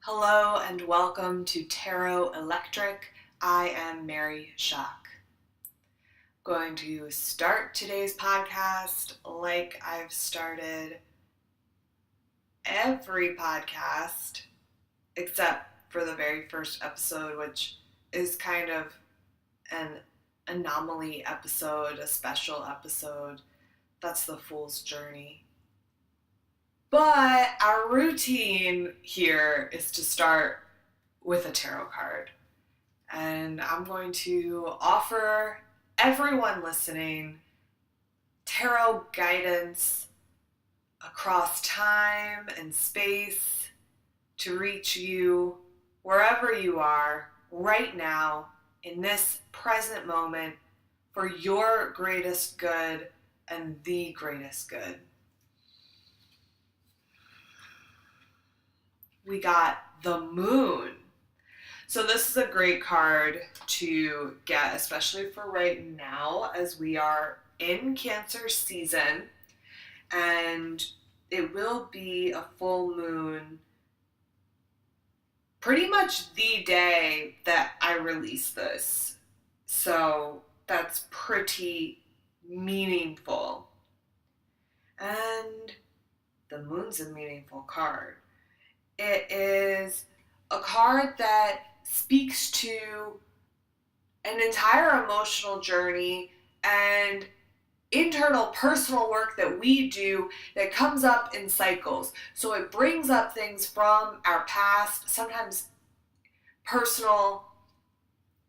Hello and welcome to Tarot Electric. I am Mary Schock. Going to start today's podcast like I've started every podcast except for the very first episode, which is kind of an anomaly episode, a special episode. That's the Fool's Journey. But our routine here is to start with a tarot card. And I'm going to offer everyone listening tarot guidance across time and space to reach you wherever you are right now in this present moment for your greatest good and the greatest good. We got the Moon. So this is a great card to get, especially for right now as we are in Cancer season, and it will be a full moon pretty much the day that I release this. So that's pretty meaningful. And the Moon's a meaningful card. It is a card that speaks to an entire emotional journey and internal personal work that we do that comes up in cycles. So it brings up things from our past, sometimes personal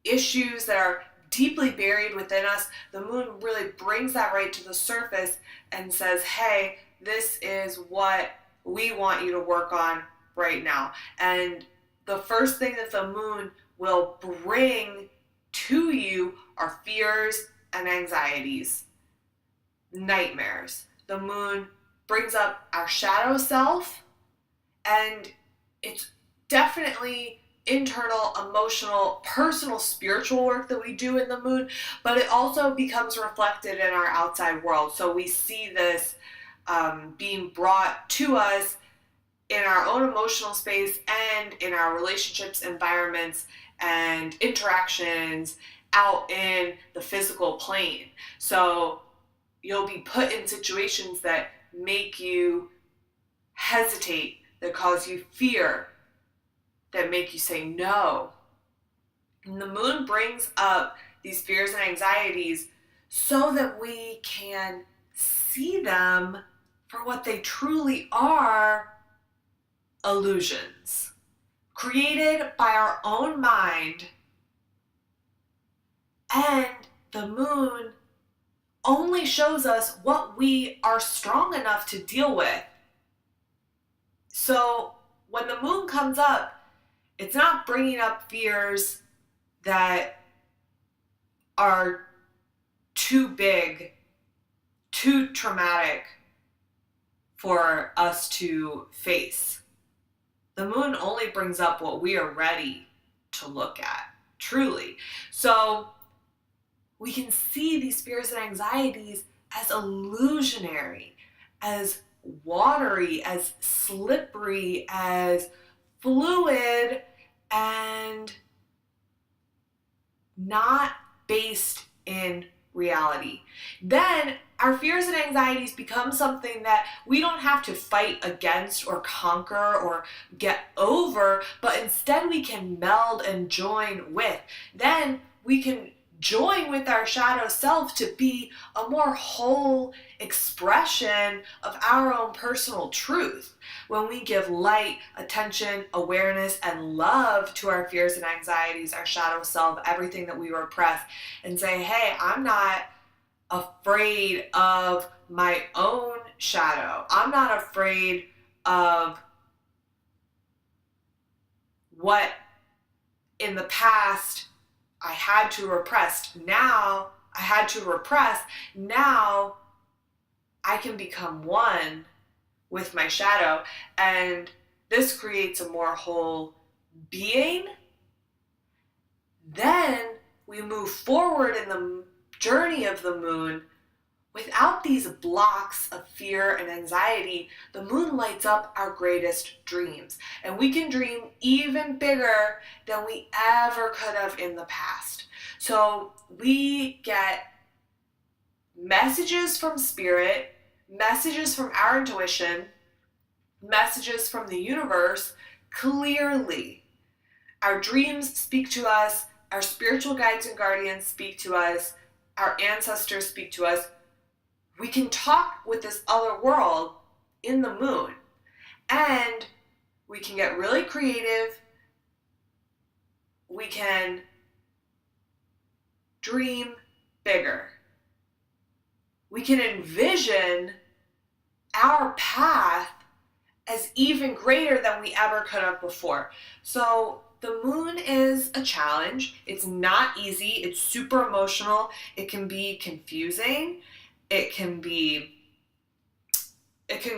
issues that are deeply buried within us. The Moon really brings that right to the surface and says, hey, this is what we want you to work on right now. And the first thing that the Moon will bring to you are fears and anxieties, nightmares. The Moon brings up our shadow self, and it's definitely internal, emotional, personal, spiritual work that we do in the Moon, but it also becomes reflected in our outside world. So we see this being brought to us in our own emotional space and in our relationships, environments, and interactions out in the physical plane. So you'll be put in situations that make you hesitate, that cause you fear, that make you say no. And the Moon brings up these fears and anxieties so that we can see them for what they truly are: illusions created by our own mind. And the Moon only shows us what we are strong enough to deal with. So when the Moon comes up, it's not bringing up fears that are too big, too traumatic for us to face. The Moon only brings up what we are ready to look at, truly. So we can see these fears and anxieties as illusionary, as watery, as slippery, as fluid, and not based in reality. Then our fears and anxieties become something that we don't have to fight against or conquer or get over, but instead we can meld and join with. Then we can join with our shadow self to be a more whole expression of our own personal truth. When we give light, attention, awareness, and love to our fears and anxieties, our shadow self, everything that we repress, and say, hey, I'm not afraid of my own shadow. I'm not afraid of what in the past I had to repress. Now I had to repress. Now I can become one with my shadow. And this creates a more whole being. Then we move forward in the journey of the Moon Without these blocks of fear and anxiety, the moon lights up our greatest dreams. And we can dream even bigger than we ever could have in the past. So we get messages from spirit, messages from our intuition, messages from the universe clearly. Our dreams speak to us, our spiritual guides and guardians speak to us, our ancestors speak to us. We can talk with this other world in the moon, and we can get really creative. We can dream bigger. We can envision our path as even greater than we ever could have before. So the moon is a challenge. It's not easy. It's super emotional. It can be confusing. It can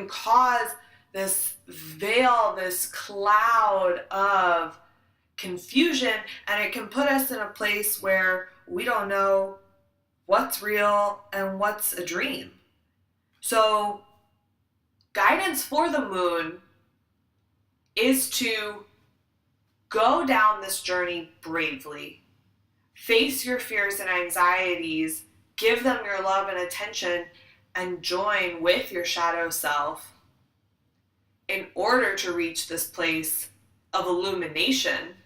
cause this veil, this cloud of confusion, and it can put us in a place where we don't know what's real and what's a dream. So guidance for the moon is to go down this journey bravely, face your fears and anxieties, give them your love and attention, and join with your shadow self in order to reach this place of illumination.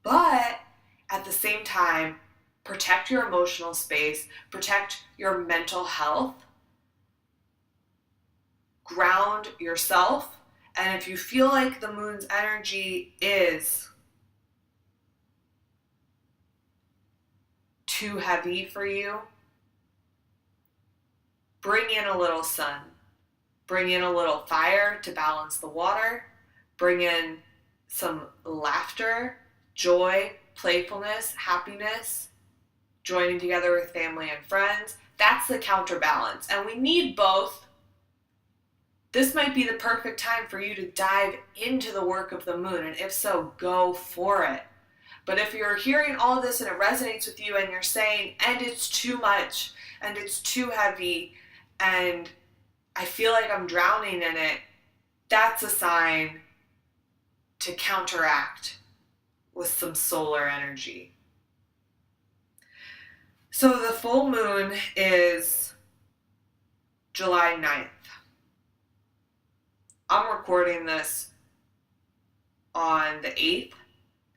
But at the same time, protect your emotional space, protect your mental health, ground yourself, and if you feel like the moon's energy is too heavy for you, bring in a little sun. Bring in a little fire to balance the water. Bring in some laughter, joy, playfulness, happiness, joining together with family and friends. That's the counterbalance. And we need both. This might be the perfect time for you to dive into the work of the moon. And if so, go for it. But if you're hearing all of this and it resonates with you and you're saying, and it's too much, and it's too heavy, and I feel like I'm drowning in it, that's a sign to counteract with some solar energy. So the full moon is July 9th. I'm recording this on the 8th.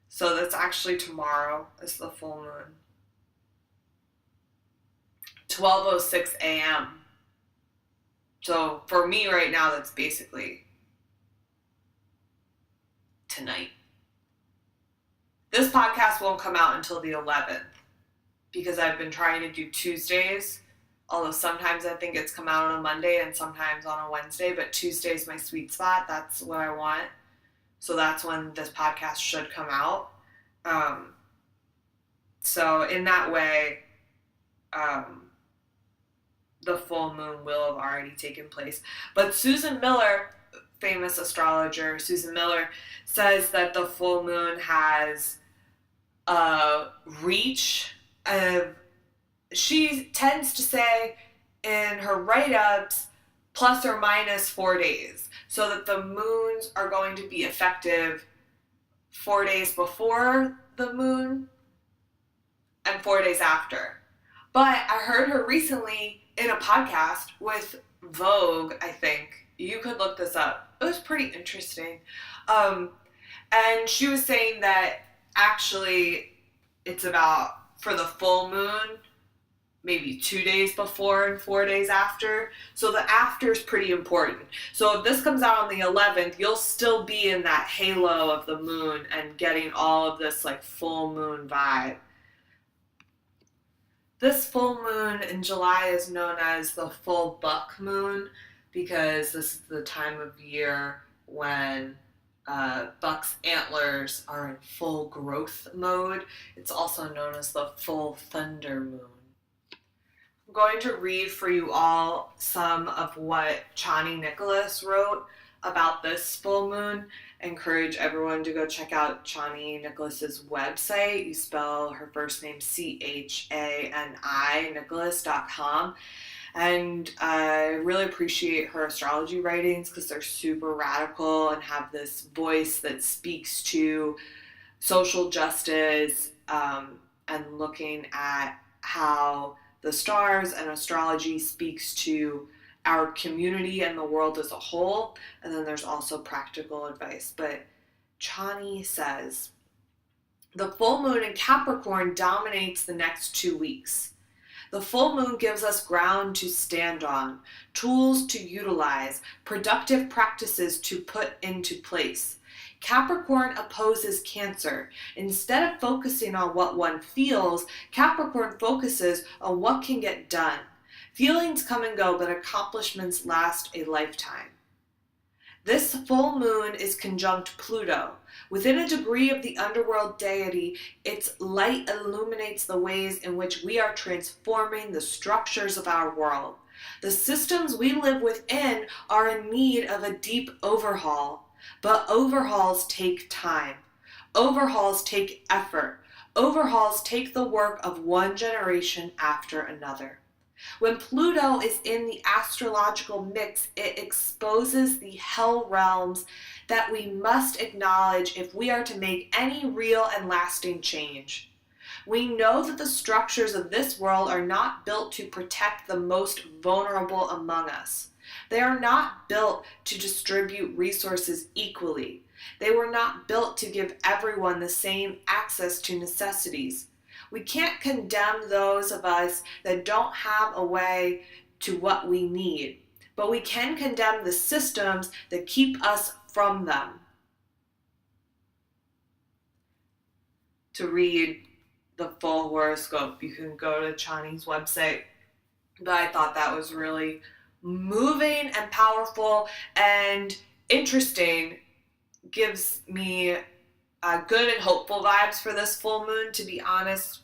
So that's actually tomorrow is the full moon. 12:06 a.m. So for me right now, that's basically tonight. This podcast won't come out until the 11th because I've been trying to do Tuesdays, although sometimes I think it's come out on a Monday and sometimes on a Wednesday, but Tuesday's my sweet spot. That's what I want. So that's when this podcast should come out. So in that way, the full moon will have already taken place. But Susan Miller, famous astrologer, Susan Miller, says that the full moon has a reach of, she tends to say in her write-ups, plus or minus 4 days. So that the moons are going to be effective 4 days before the moon and 4 days after. But I heard her recently in a podcast with Vogue, I think. You could look this up. It was pretty interesting. And she was saying that actually it's about, for the full moon, maybe 2 days before and 4 days after. So the after is pretty important. So if this comes out on the 11th, you'll still be in that halo of the moon and getting all of this like full moon vibe. This full moon in July is known as the full buck moon because this is the time of year when buck's antlers are in full growth mode. It's also known as the full thunder moon. I'm going to read for you all some of what Chani Nicholas wrote about this full moon. I encourage everyone to go check out Chani Nicholas's website. You spell her first name Chani, Nicholas.com. And I really appreciate her astrology writings because they're super radical and have this voice that speaks to social justice, and looking at how the stars and astrology speaks to our community and the world as a whole. And then there's also practical advice. But Chani says, the full moon in Capricorn dominates the next 2 weeks. The full moon gives us ground to stand on, tools to utilize, productive practices to put into place. Capricorn opposes Cancer. Instead of focusing on what one feels, Capricorn focuses on what can get done. Feelings come and go, but accomplishments last a lifetime. This full moon is conjunct Pluto. Within a degree of the underworld deity, its light illuminates the ways in which we are transforming the structures of our world. The systems we live within are in need of a deep overhaul, but overhauls take time. Overhauls take effort. Overhauls take the work of one generation after another. When Pluto is in the astrological mix, it exposes the hell realms that we must acknowledge if we are to make any real and lasting change. We know that the structures of this world are not built to protect the most vulnerable among us. They are not built to distribute resources equally. They were not built to give everyone the same access to necessities. We can't condemn those of us that don't have a way to what we need, but we can condemn the systems that keep us from them. To read the full horoscope, you can go to Chani's website, but I thought that was really moving and powerful and interesting. Gives me good and hopeful vibes for this full moon, to be honest.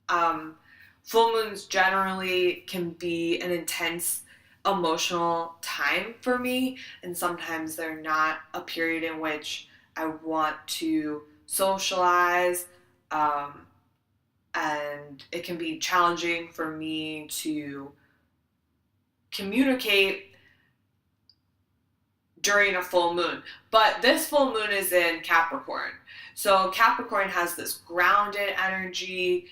Full moons generally can be an intense emotional time for me, and sometimes they're not a period in which I want to socialize, and it can be challenging for me to communicate during a full moon. But this full moon is in Capricorn. So Capricorn has this grounded energy,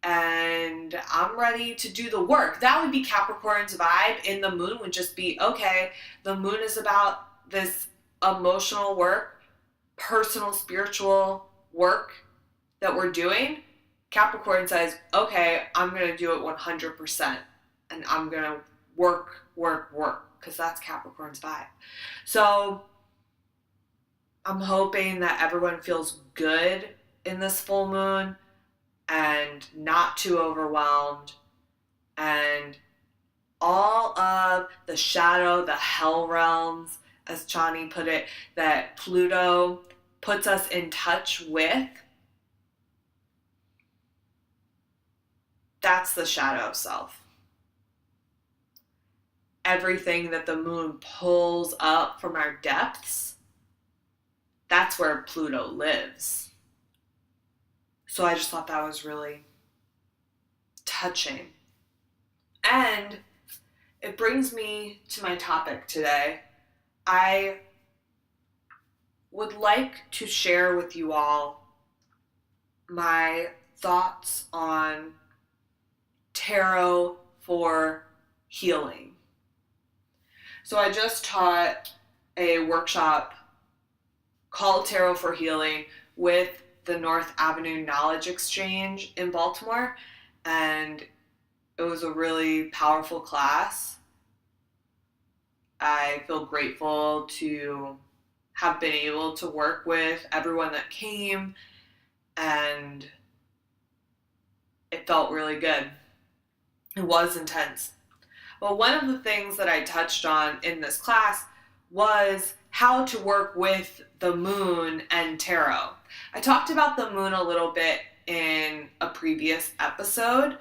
and I'm ready to do the work. That would be Capricorn's vibe in the moon, would just be, okay, the moon is about this emotional work, personal, spiritual work that we're doing. Capricorn says, okay, I'm going to do it 100%, and I'm going to work, because that's Capricorn's vibe. So I'm hoping that everyone feels good in this full moon and not too overwhelmed, and all of the shadow, the hell realms, as Chani put it, that Pluto puts us in touch with, that's the shadow of self. Everything that the moon pulls up from our depths, that's where Pluto lives. So I just thought that was really touching. And it brings me to my topic today. I would like to share with you all my thoughts on tarot for healing. So I just taught a workshop called Tarot for Healing with the North Avenue Knowledge Exchange in Baltimore, and it was a really powerful class. I feel grateful to have been able to work with everyone that came, and it felt really good. It was intense. Well, one of the things that I touched on in this class was how to work with the moon and tarot. I talked about the moon a little bit in a previous episode,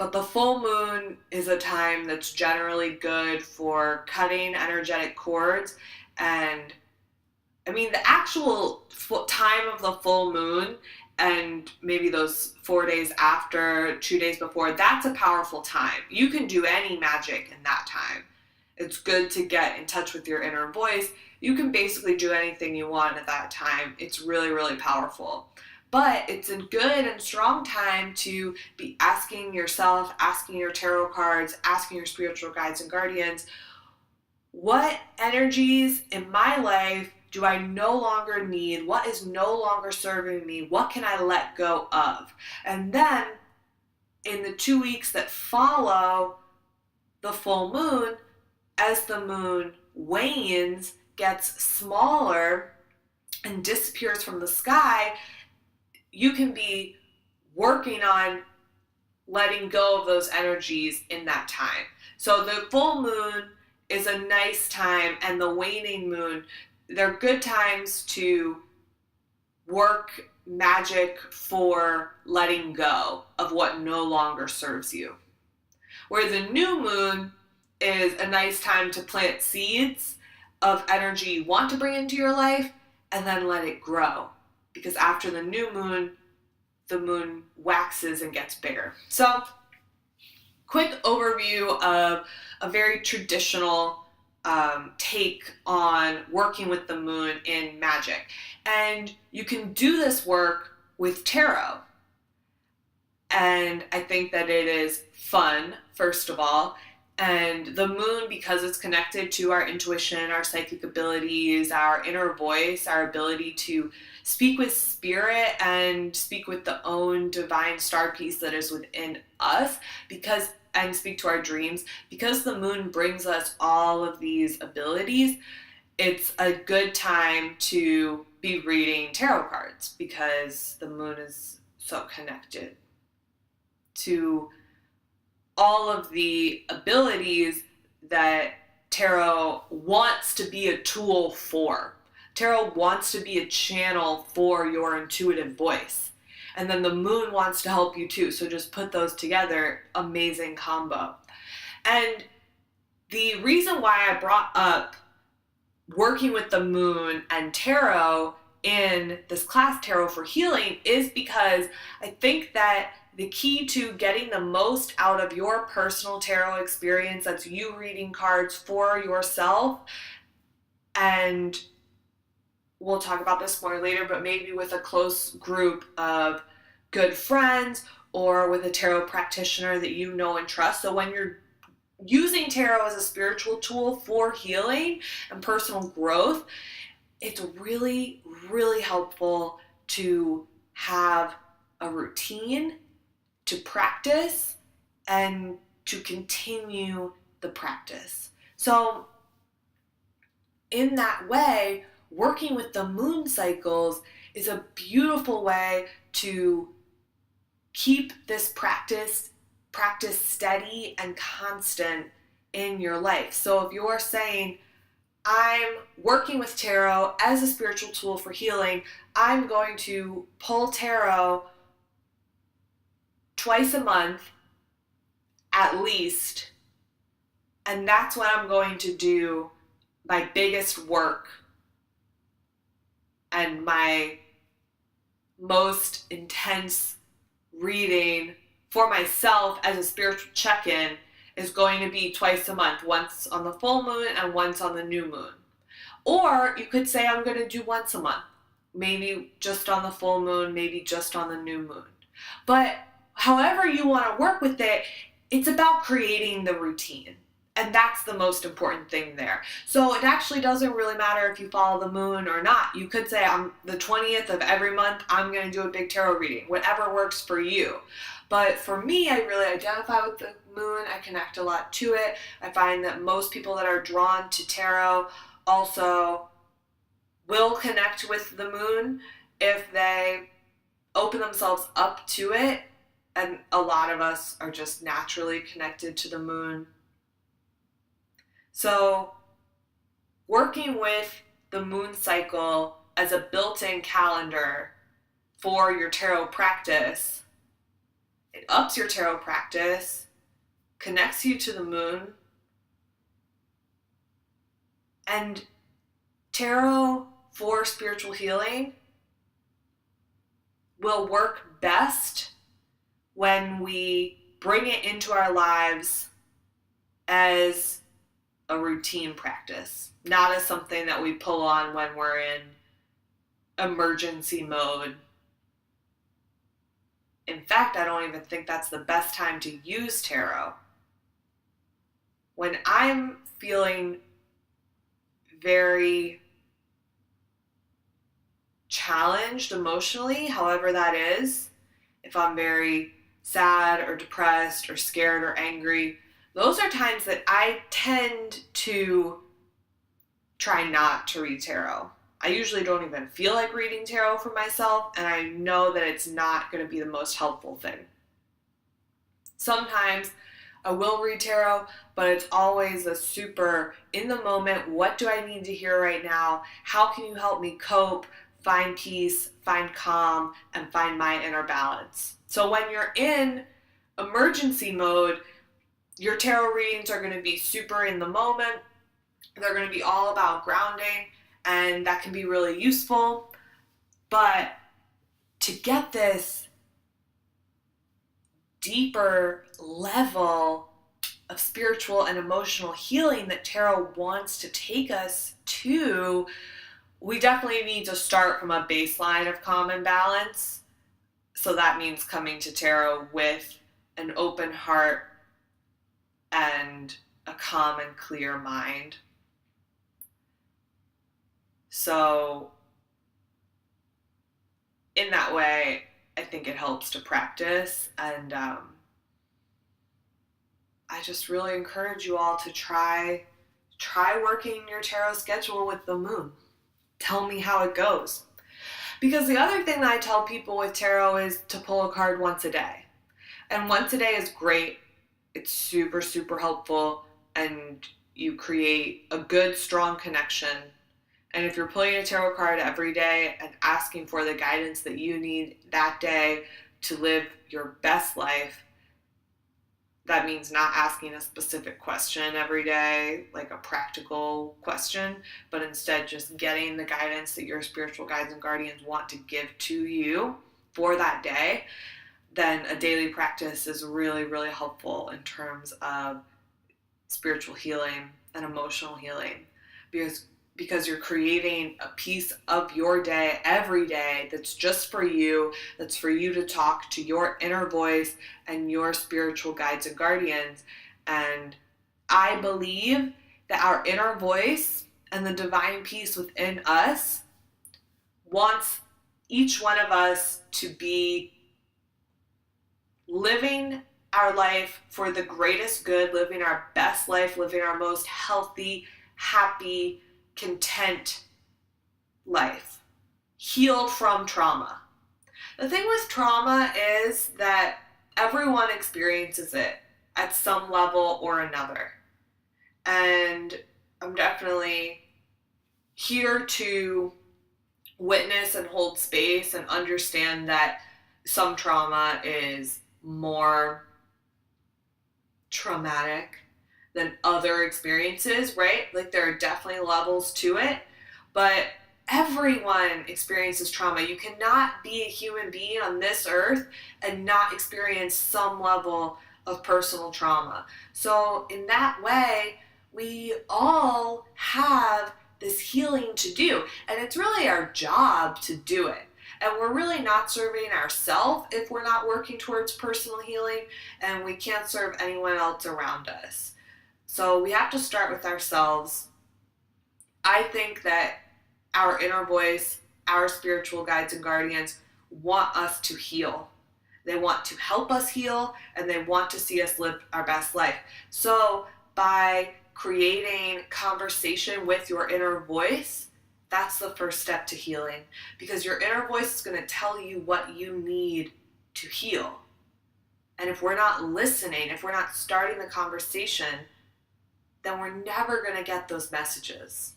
But the full moon is a time that's generally good for cutting energetic cords. And I mean, the actual time of the full moon and maybe those 4 days after, 2 days before, that's a powerful time. You can do any magic in that time. It's good to get in touch with your inner voice. You can basically do anything you want at that time. It's really, really powerful. But it's a good and strong time to be asking yourself, asking your tarot cards, asking your spiritual guides and guardians, what energies in my life do I no longer need? What is no longer serving me? What can I let go of? And then in the 2 weeks that follow the full moon, as the moon wanes, gets smaller, and disappears from the sky, you can be working on letting go of those energies in that time. So the full moon is a nice time, and the waning moon, they're good times to work magic for letting go of what no longer serves you. Where the new moon is a nice time to plant seeds of energy you want to bring into your life and then let it grow. Because after the new moon, the moon waxes and gets bigger. So, quick overview of a very traditional take on working with the moon in magic. And you can do this work with tarot. And I think that it is fun, first of all. And the moon, because it's connected to our intuition, our psychic abilities, our inner voice, our ability to speak with spirit and speak with the own divine star piece that is within us, and speak to our dreams, because the moon brings us all of these abilities. It's a good time to be reading tarot cards because the moon is so connected to all of the abilities that tarot wants to be a tool for. Tarot wants to be a channel for your intuitive voice. And then the moon wants to help you too. So just put those together, amazing combo. And the reason why I brought up working with the moon and tarot in this class, Tarot for Healing, is because I think that the key to getting the most out of your personal tarot experience, that's you reading cards for yourself, and we'll talk about this more later, but maybe with a close group of good friends or with a tarot practitioner that you know and trust. So when you're using tarot as a spiritual tool for healing and personal growth, it's really, really helpful to have a routine, to practice, and to continue the practice. So in that way, working with the moon cycles is a beautiful way to keep this practice steady and constant in your life. So if you're saying, I'm working with tarot as a spiritual tool for healing, I'm going to pull tarot twice a month at least, and that's when I'm going to do my biggest work and my most intense reading for myself as a spiritual check-in is going to be twice a month, once on the full moon and once on the new moon. Or you could say I'm going to do once a month, maybe just on the full moon, maybe just on the new moon. But however you want to work with it, it's about creating the routine. And that's the most important thing there. So it actually doesn't really matter if you follow the moon or not. You could say, on the 20th of every month, I'm going to do a big tarot reading, whatever works for you. But for me, I really identify with the moon. I connect a lot to it. I find that most people that are drawn to tarot also will connect with the moon if they open themselves up to it. And a lot of us are just naturally connected to the moon. So working with the moon cycle as a built-in calendar for your tarot practice It ups your tarot practice, connects you to the moon, and tarot for spiritual healing will work best when we bring it into our lives as a routine practice, not as something that we pull on when we're in emergency mode. In fact, I don't even think that's the best time to use tarot. When I'm feeling very challenged emotionally, however that is, if I'm very sad or depressed or scared or angry, those are times that I tend to try not to read tarot. I usually don't even feel like reading tarot for myself, and I know that it's not going to be the most helpful thing. Sometimes I will read tarot, but it's always a super in the moment, what do I need to hear right now? How can you help me cope, find peace, find calm, and find my inner balance? So when you're in emergency mode, your tarot readings are going to be super in the moment. They're going to be all about grounding, and that can be really useful. But to get this deeper level of spiritual and emotional healing that tarot wants to take us to, we definitely need to start from a baseline of calm and balance. So that means coming to tarot with an open heart and a calm and clear mind. So in that way, I think it helps to practice, and I just really encourage you all to try working your tarot schedule with the moon. Tell me how it goes. Because the other thing that I tell people with tarot is to pull a card once a day. And once a day is great. It's super, super helpful, and you create a good, strong connection. And if you're pulling a tarot card every day and asking for the guidance that you need that day to live your best life, that means not asking a specific question every day, like a practical question, but instead just getting the guidance that your spiritual guides and guardians want to give to you for that day, then a daily practice is really, really helpful in terms of spiritual healing and emotional healing, because you're creating a piece of your day every day that's just for you, that's for you to talk to your inner voice and your spiritual guides and guardians. And I believe that our inner voice and the divine peace within us wants each one of us to be living our life for the greatest good, living our best life, living our most healthy, happy, content life, healed from trauma. The thing with trauma is that everyone experiences it at some level or another. And I'm definitely here to witness and hold space and understand that some trauma is more traumatic than other experiences, right? Like there are definitely levels to it, but everyone experiences trauma. You cannot be a human being on this earth and not experience some level of personal trauma. So in that way, we all have this healing to do, and it's really our job to do it. And we're really not serving ourselves if we're not working towards personal healing, and we can't serve anyone else around us. So we have to start with ourselves. I think that our inner voice, our spiritual guides and guardians want us to heal. They want to help us heal, and they want to see us live our best life. So by creating conversation with your inner voice, that's the first step to healing, because your inner voice is going to tell you what you need to heal. And if we're not listening, if we're not starting the conversation, then we're never going to get those messages.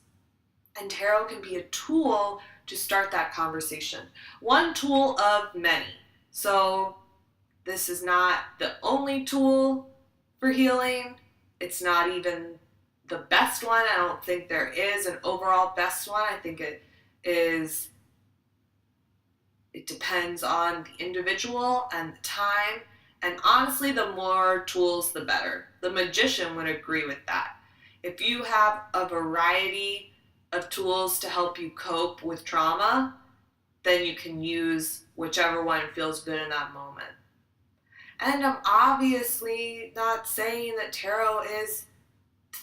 And tarot can be a tool to start that conversation. One tool of many. So this is not the only tool for healing. It's not even the best one. I don't think there is an overall best one. I think it depends on the individual and the time. And honestly, the more tools, the better. The magician would agree with that. If you have a variety of tools to help you cope with trauma, then you can use whichever one feels good in that moment. And I'm obviously not saying that tarot is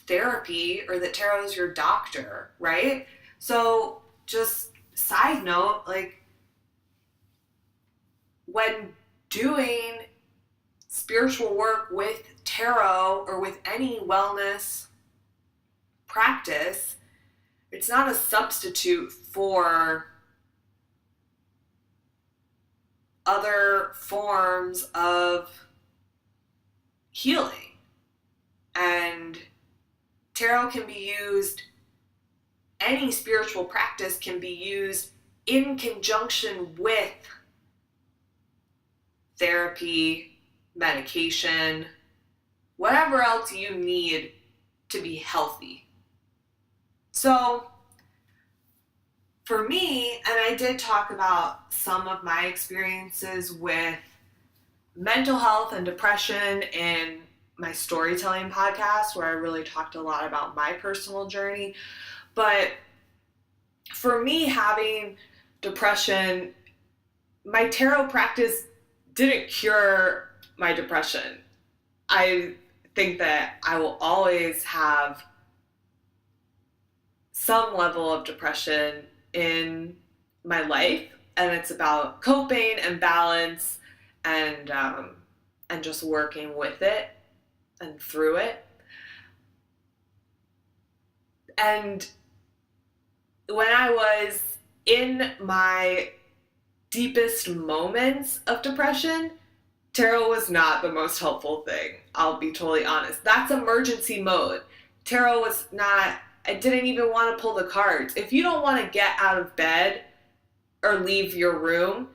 therapy or that tarot is your doctor, right? So just side note, like when doing spiritual work with tarot or with any wellness practice, it's not a substitute for other forms of healing. And tarot can be used, any spiritual practice can be used in conjunction with therapy, medication, whatever else you need to be healthy. So for me, and I did talk about some of my experiences with mental health and depression in my storytelling podcast, where I really talked a lot about my personal journey. But for me, having depression, my tarot practice didn't cure my depression. I think that I will always have some level of depression in my life, and it's about coping and balance and just working with it and through it. And when I was in my deepest moments of depression, tarot was not the most helpful thing. I'll be totally honest. That's emergency mode. Tarot was not, I didn't even want to pull the cards. If you don't want to get out of bed or leave your room,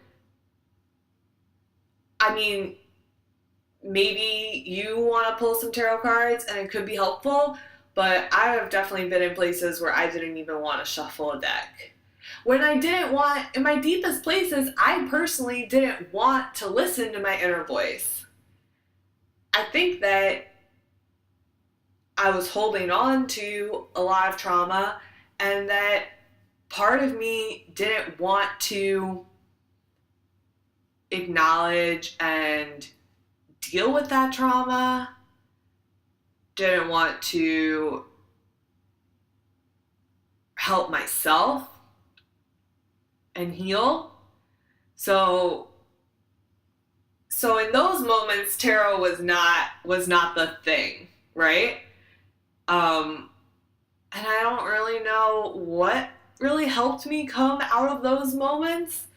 I mean, maybe you want to pull some tarot cards and it could be helpful, but I have definitely been in places where I didn't even want to shuffle a deck. When I didn't want, in my deepest places, I personally didn't want to listen to my inner voice. I think that I was holding on to a lot of trauma, and that part of me didn't want to acknowledge and deal with that trauma, didn't want to help myself and heal. So in those moments, tarot was not the thing, right? And I don't really know what really helped me come out of those moments.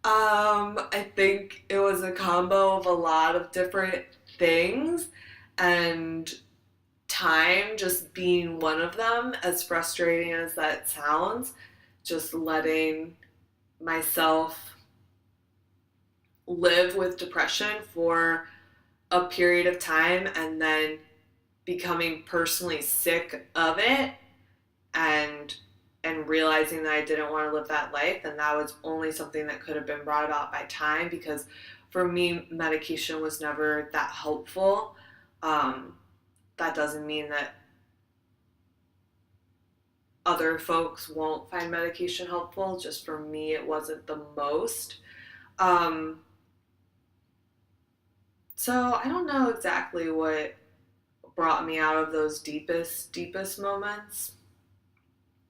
I think it was a combo of a lot of different things, and time just being one of them, as frustrating as that sounds. Just letting myself live with depression for a period of time and then becoming personally sick of it and realizing that I didn't want to live that life, and that was only something that could have been brought about by time, because for me, medication was never that helpful. That doesn't mean that other folks won't find medication helpful. Just for me, it wasn't the most. So I don't know exactly what brought me out of those deepest moments,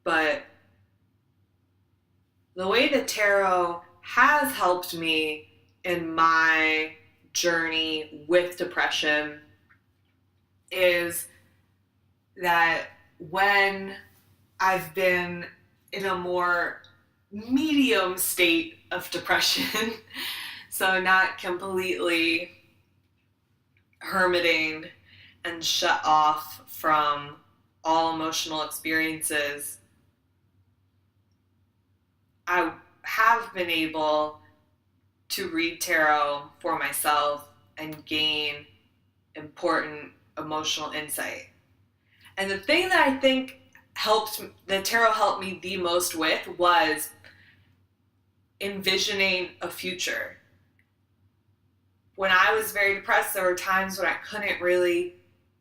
but the way that tarot has helped me in my journey with depression is that when I've been in a more medium state of depression, so not completely hermiting and shut off from all emotional experiences, I have been able to read tarot for myself and gain important emotional insight. And the thing that I think the tarot helped me the most with was envisioning a future. When I was very depressed, there were times when I couldn't really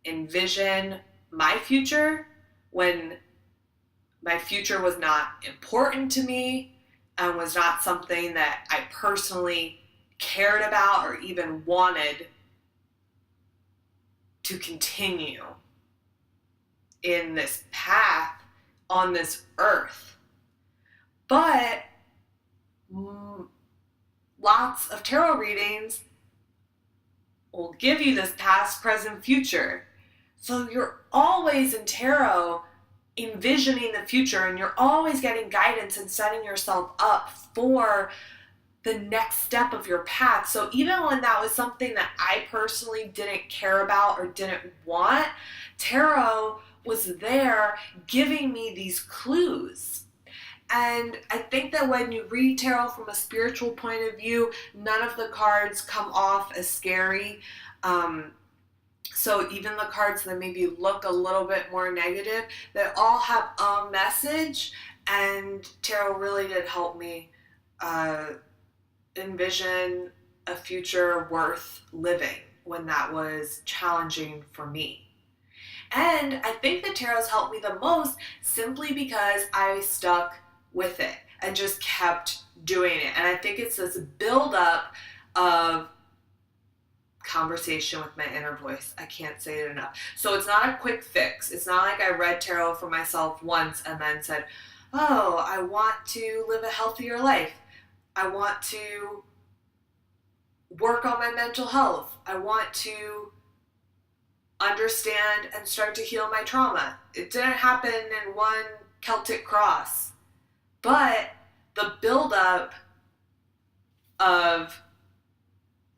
envision my future, when my future was not important to me and was not something that I personally cared about or even wanted to continue in this path on this earth. But lots of tarot readings will give you this past, present, future. So you're always in tarot envisioning the future, and you're always getting guidance and setting yourself up for the next step of your path. So even when that was something that I personally didn't care about or didn't want, tarot was there giving me these clues. And I think that when you read tarot from a spiritual point of view, none of the cards come off as scary. So even the cards that maybe look a little bit more negative, they all have a message, and tarot really did help me envision a future worth living when that was challenging for me. And I think the tarot's helped me the most simply because I stuck with it and just kept doing it. And I think it's this buildup of conversation with my inner voice. I can't say it enough. So it's not a quick fix. It's not like I read tarot for myself once and then said, oh, I want to live a healthier life. I want to work on my mental health. I want to understand and start to heal my trauma. It didn't happen in one Celtic cross. But the buildup of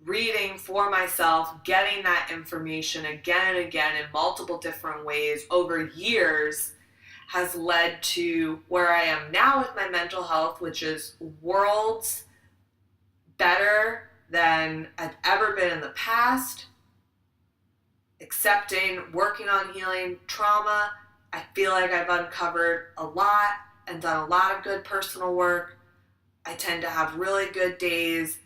reading for myself, getting that information again and again in multiple different ways over years has led to where I am now with my mental health, which is worlds better than I've ever been in the past. Accepting, working on healing trauma. I feel like I've uncovered a lot and done a lot of good personal work. I tend to have really good days,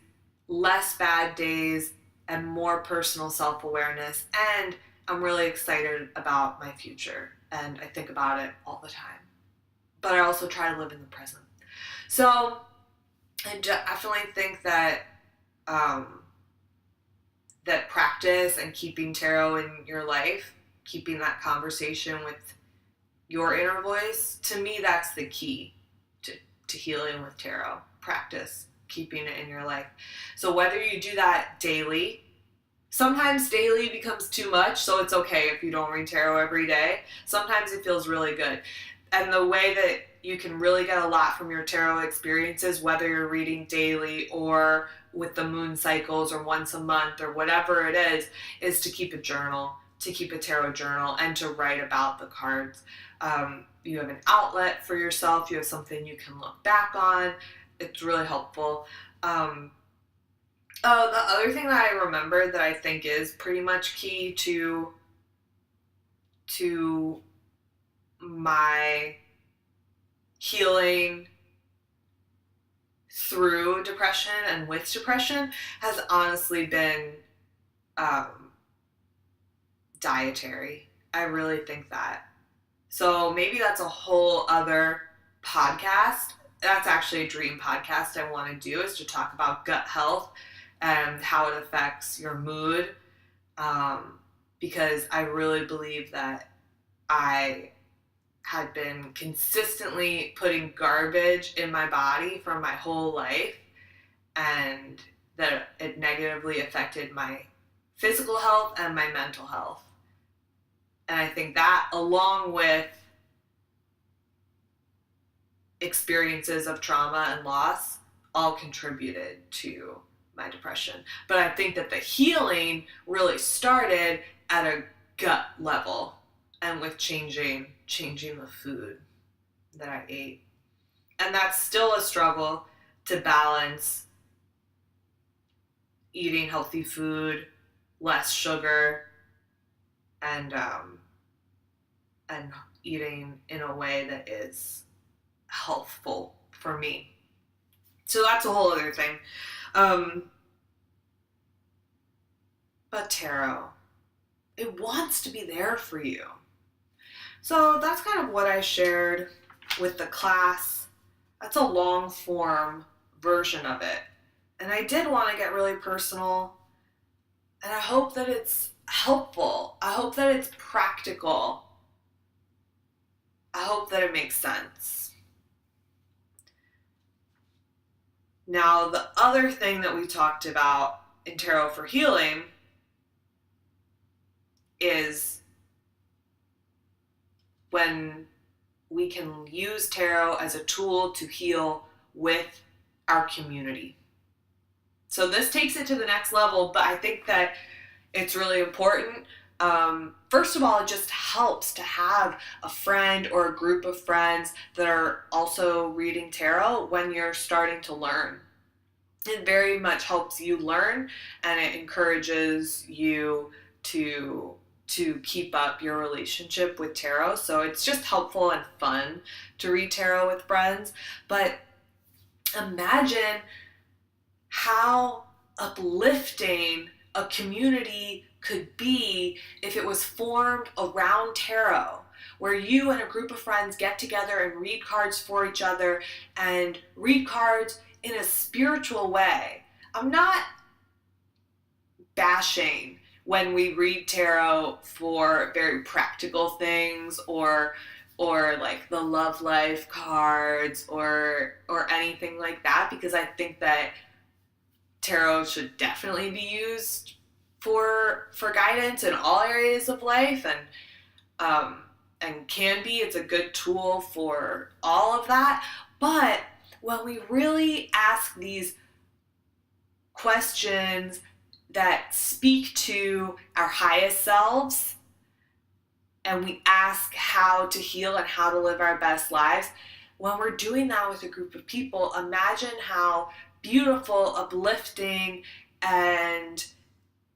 less bad days, and more personal self-awareness. And I'm really excited about my future, and I think about it all the time. But I also try to live in the present. So I definitely think that that practice and keeping tarot in your life, keeping that conversation with your inner voice, to me, that's the key to healing with tarot. Practice keeping it in your life. So whether you do that daily, sometimes daily becomes too much, so it's okay if you don't read tarot every day. Sometimes it feels really good. And the way that you can really get a lot from your tarot experiences, whether you're reading daily or with the moon cycles or once a month or whatever it is to keep a journal, to keep a tarot journal and to write about the cards. You have an outlet for yourself. You have something you can look back on. It's really helpful. The other thing that I remembered that I think is pretty much key to my healing through depression and with depression has honestly been dietary. I really think that. So maybe that's a whole other podcast. That's actually a dream podcast I want to do, is to talk about gut health and how it affects your mood. Because I really believe that I had been consistently putting garbage in my body for my whole life, and that it negatively affected my physical health and my mental health. And I think that, along with experiences of trauma and loss, all contributed to my depression. But I think that the healing really started at a gut level and with changing the food that I ate. And that's still a struggle to balance eating healthy food less sugar, and and eating in a way that is healthful for me. So that's a whole other thing. Um, but tarot, it wants to be there for you. So that's kind of what I shared with the class. That's a long form version of it. And I did want to get really personal, and I hope that it's helpful. I hope that it's practical. I hope that it makes sense. Now, the other thing that we talked about in Tarot for Healing is when we can use tarot as a tool to heal with our community. So this takes it to the next level, but I think that it's really important. First of all, it just helps to have a friend or a group of friends that are also reading tarot when you're starting to learn. It very much helps you learn, and it encourages you to keep up your relationship with tarot. So it's just helpful and fun to read tarot with friends. But imagine how uplifting a community could be if it was formed around tarot, where you and a group of friends get together and read cards for each other and read cards in a spiritual way. I'm not bashing when we read tarot for very practical things, or like the love life cards, or anything like that, because I think that tarot should definitely be used for guidance in all areas of life, and can be. It's a good tool for all of that. But when we really ask these questions that speak to our highest selves, and we ask how to heal and how to live our best lives, when we're doing that with a group of people, imagine how beautiful, uplifting, and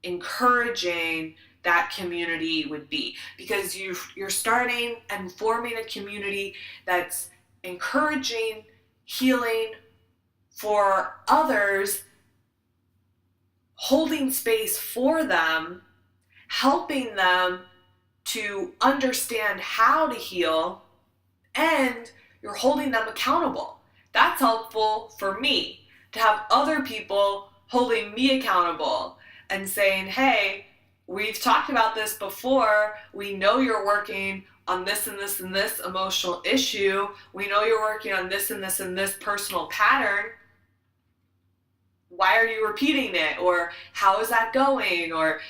encouraging that community would be. Because you're starting and forming a community that's encouraging healing for others, holding space for them, helping them to understand how to heal, and you're holding them accountable. That's helpful for me, to have other people holding me accountable and saying, hey, we've talked about this before. We know you're working on this and this and this emotional issue. We know you're working on this and this and this personal pattern. Why are you repeating it? Or how is that going? Or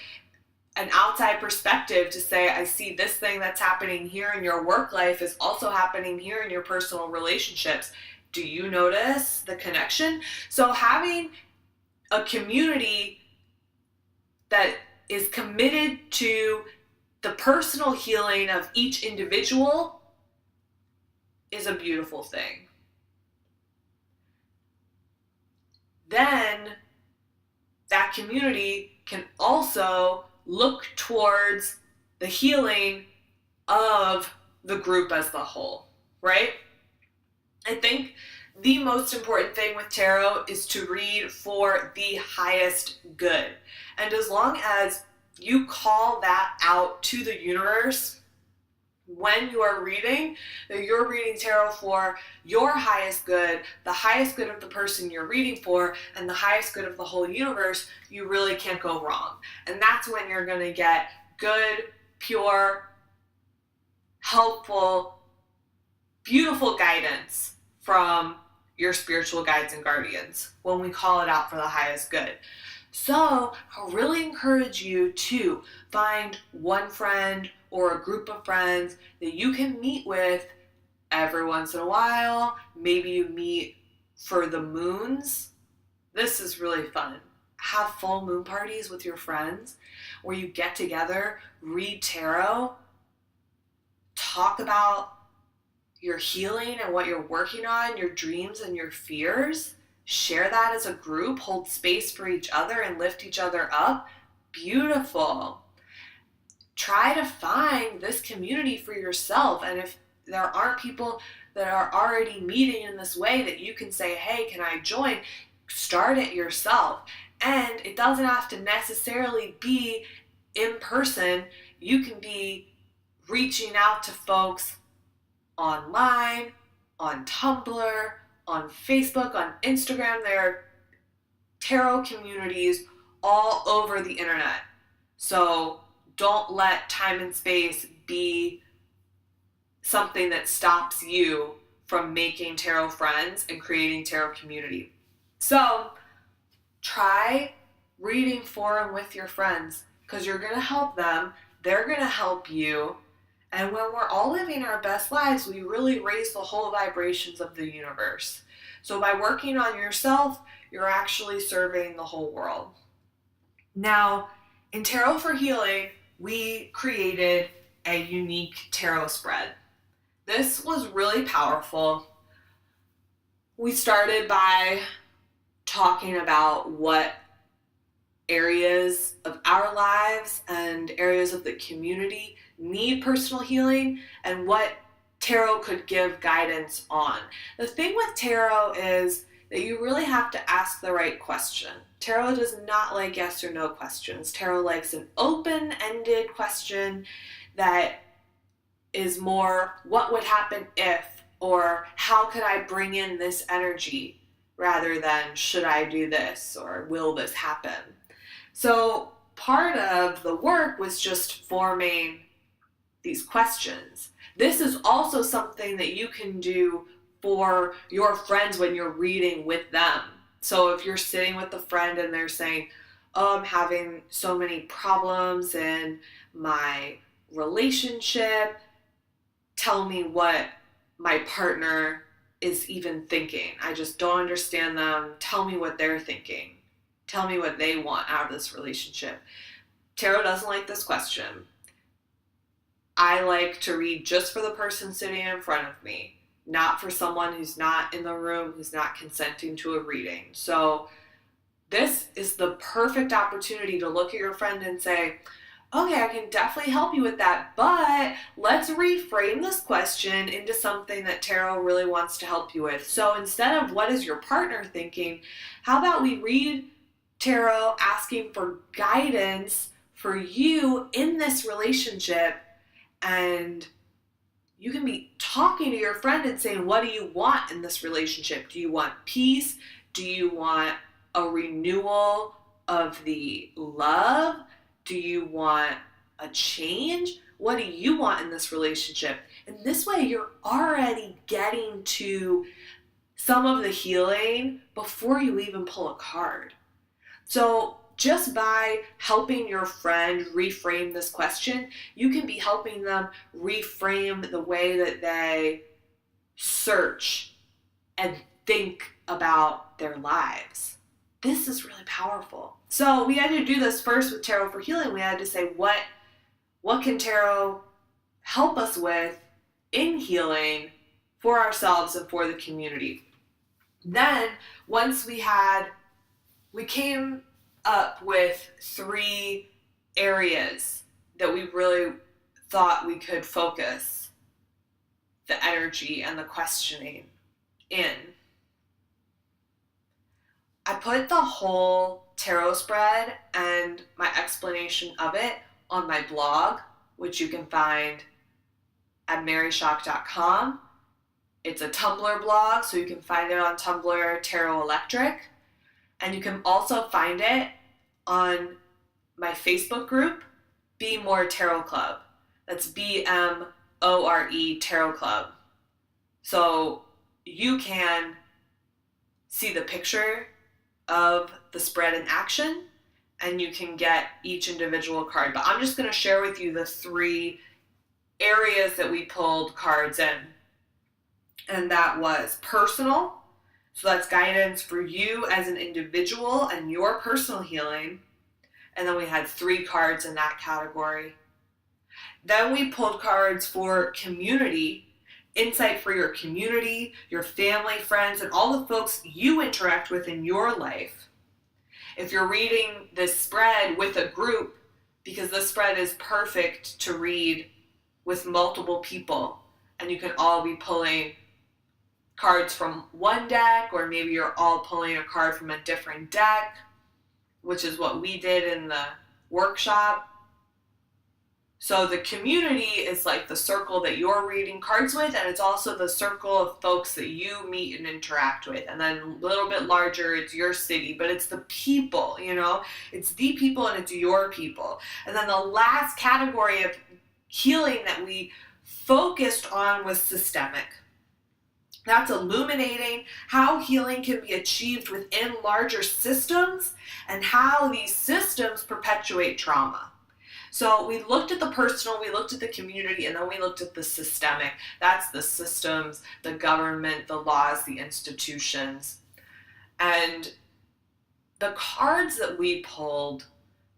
an outside perspective to say, I see this thing that's happening here in your work life is also happening here in your personal relationships. Do you notice the connection? So having a community that is committed to the personal healing of each individual is a beautiful thing. Then that community can also look towards the healing of the group as the whole, right? I think the most important thing with tarot is to read for the highest good. And as long as you call that out to the universe when you are reading, that you're reading tarot for your highest good, the highest good of the person you're reading for, and the highest good of the whole universe, you really can't go wrong. And that's when you're going to get good, pure, helpful, beautiful guidance from your spiritual guides and guardians when we call it out for the highest good. So I really encourage you to find one friend or a group of friends that you can meet with every once in a while. Maybe you meet for the moons. This is really fun. Have full moon parties with your friends where you get together, read tarot, talk about your healing and what you're working on, your dreams and your fears. Share that as a group, hold space for each other and lift each other up. beautiful. Try to find this community for yourself. And if there aren't people that are already meeting in this way that you can say, hey, can I join? Start it yourself. And it doesn't have to necessarily be in person. You can be reaching out to folks online, on Tumblr, on Facebook, on Instagram. There are tarot communities all over the internet. So don't let time and space be something that stops you from making tarot friends and creating tarot community. So try reading for and with your friends, because you're going to help them, they're going to help you, and when we're all living our best lives, we really raise the whole vibrations of the universe. So by working on yourself, you're actually serving the whole world. Now, in Tarot for Healing, we created a unique tarot spread. This was really powerful. We started by talking about what areas of our lives and areas of the community need personal healing and what tarot could give guidance on. The thing with tarot is that you really have to ask the right question. Tarot does not like yes or no questions. Tarot likes an open-ended question that is more, what would happen if, or how could I bring in this energy, rather than should I do this or will this happen? So part of the work was just forming these questions. This is also something that you can do for your friends when you're reading with them. So if you're sitting with a friend and they're saying, oh, I'm having so many problems in my relationship, tell me what my partner is even thinking. I just don't understand them. Tell me what they're thinking. Tell me what they want out of this relationship. Tarot doesn't like this question. I like to read just for the person sitting in front of me, not for someone who's not in the room, who's not consenting to a reading. So this is the perfect opportunity to look at your friend and say, okay, I can definitely help you with that, but let's reframe this question into something that tarot really wants to help you with. So instead of what is your partner thinking, how about we read tarot asking for guidance for you in this relationship, and you can be talking to your friend and saying, what do you want in this relationship? Do you want peace? Do you want a renewal of the love? Do you want a change? What do you want in this relationship? And this way you're already getting to some of the healing before you even pull a card. So just by helping your friend reframe this question, you can be helping them reframe the way that they search and think about their lives. This is really powerful. So we had to do this first with Tarot for Healing. We had to say, what can tarot help us with in healing for ourselves and for the community? Then once we came up with 3 areas that we really thought we could focus the energy and the questioning in. I put the whole tarot spread and my explanation of it on my blog, which you can find at maryshock.com. It's a Tumblr blog, so you can find it on Tumblr, Tarot Electric. And you can also find it on my Facebook group, Be More Tarot Club. That's BMORE Tarot Club. So you can see the picture of the spread in action, and you can get each individual card. But I'm just going to share with you the 3 areas that we pulled cards in. And that was personal. So that's guidance for you as an individual and your personal healing. And then we had 3 cards in that category. Then we pulled cards for community, insight for your community, your family, friends, and all the folks you interact with in your life. If you're reading this spread with a group, because this spread is perfect to read with multiple people, and you can all be pulling cards from one deck, or maybe you're all pulling a card from a different deck, which is what we did in the workshop. So the community is like the circle that you're reading cards with, and it's also the circle of folks that you meet and interact with. And then a little bit larger, it's your city, but it's the people, you know? It's the people and it's your people. And then the last category of healing that we focused on was systemic. That's illuminating how healing can be achieved within larger systems and how these systems perpetuate trauma. So we looked at the personal, we looked at the community, and then we looked at the systemic. That's the systems, the government, the laws, the institutions. And the cards that we pulled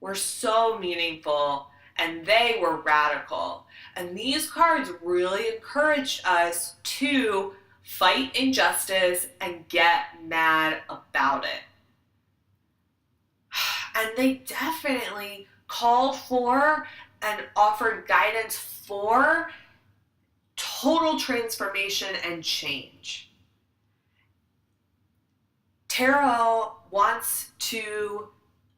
were so meaningful, and they were radical. And these cards really encouraged us to fight injustice and get mad about it. And they definitely called for and offered guidance for total transformation and change. Tarot wants to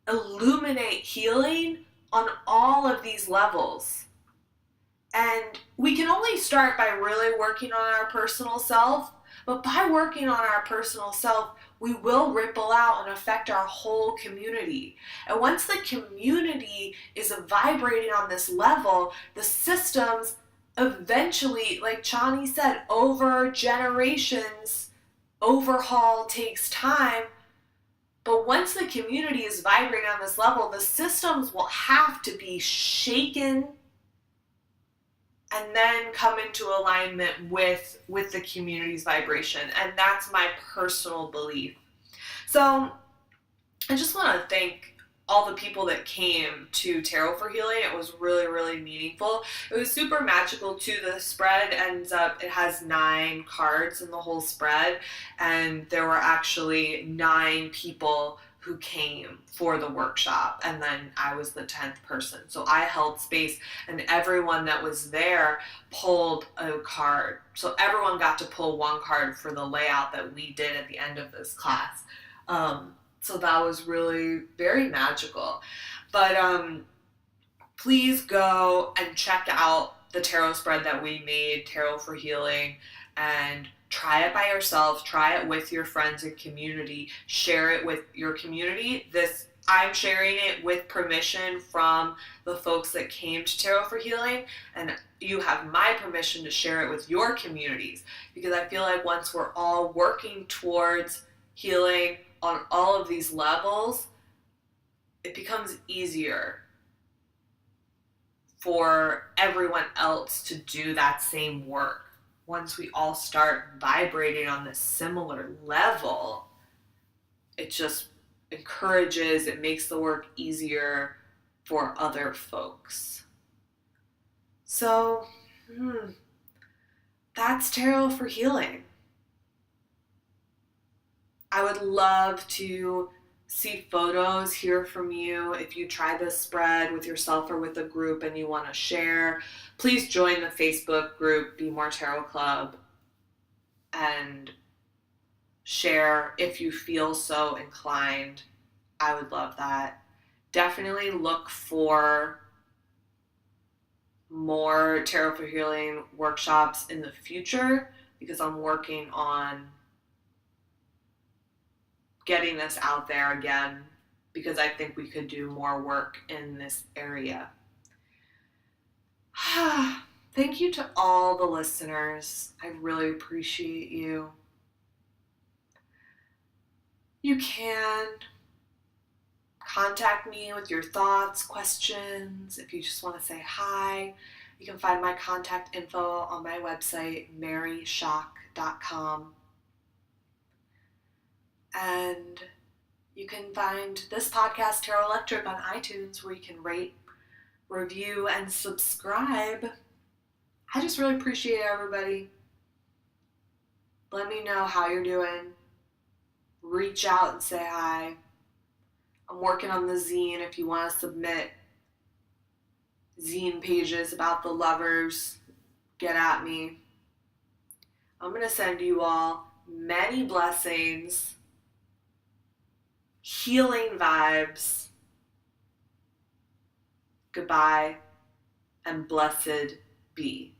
illuminate healing on all of these levels. And we can only start by really working on our personal self, but by working on our personal self, we will ripple out and affect our whole community. And once the community is vibrating on this level, the systems eventually, like Chani said, over generations, overhaul takes time. But once the community is vibrating on this level, the systems will have to be shaken and then come into alignment with the community's vibration. And that's my personal belief. So I just want to thank all the people that came to Tarot for Healing. It was really, really meaningful. It was super magical too. The spread ends up, it has 9 cards in the whole spread. And there were actually 9 people who came for the workshop, and then I was the 10th person. So I held space, and everyone that was there pulled a card. So everyone got to pull one card for the layout that we did at the end of this class. So that was really very magical. But please go and check out the tarot spread that we made, Tarot for Healing, and try it by yourself, try it with your friends and community, share it with your community. I'm sharing it with permission from the folks that came to Tarot for Healing, and you have my permission to share it with your communities, because I feel like once we're all working towards healing on all of these levels, it becomes easier for everyone else to do that same work. Once we all start vibrating on this similar level, it just encourages, it makes the work easier for other folks. So, that's Tarot for Healing. I would love to see photos, hear from you. If you try this spread with yourself or with a group and you want to share, please join the Facebook group, Be More Tarot Club, and share if you feel so inclined. I would love that. Definitely look for more Tarot for Healing workshops in the future, because I'm working on getting this out there again, because I think we could do more work in this area. Thank you to all the listeners. I really appreciate you. You can contact me with your thoughts, questions. If you just want to say hi, you can find my contact info on my website, maryshock.com. And you can find this podcast, Tarot Electric, on iTunes, where you can rate, review, and subscribe. I just really appreciate everybody. Let me know how you're doing. Reach out and say hi. I'm working on the zine if you want to submit zine pages about the lovers. Get at me. I'm going to send you all many blessings, healing vibes. Goodbye and blessed be.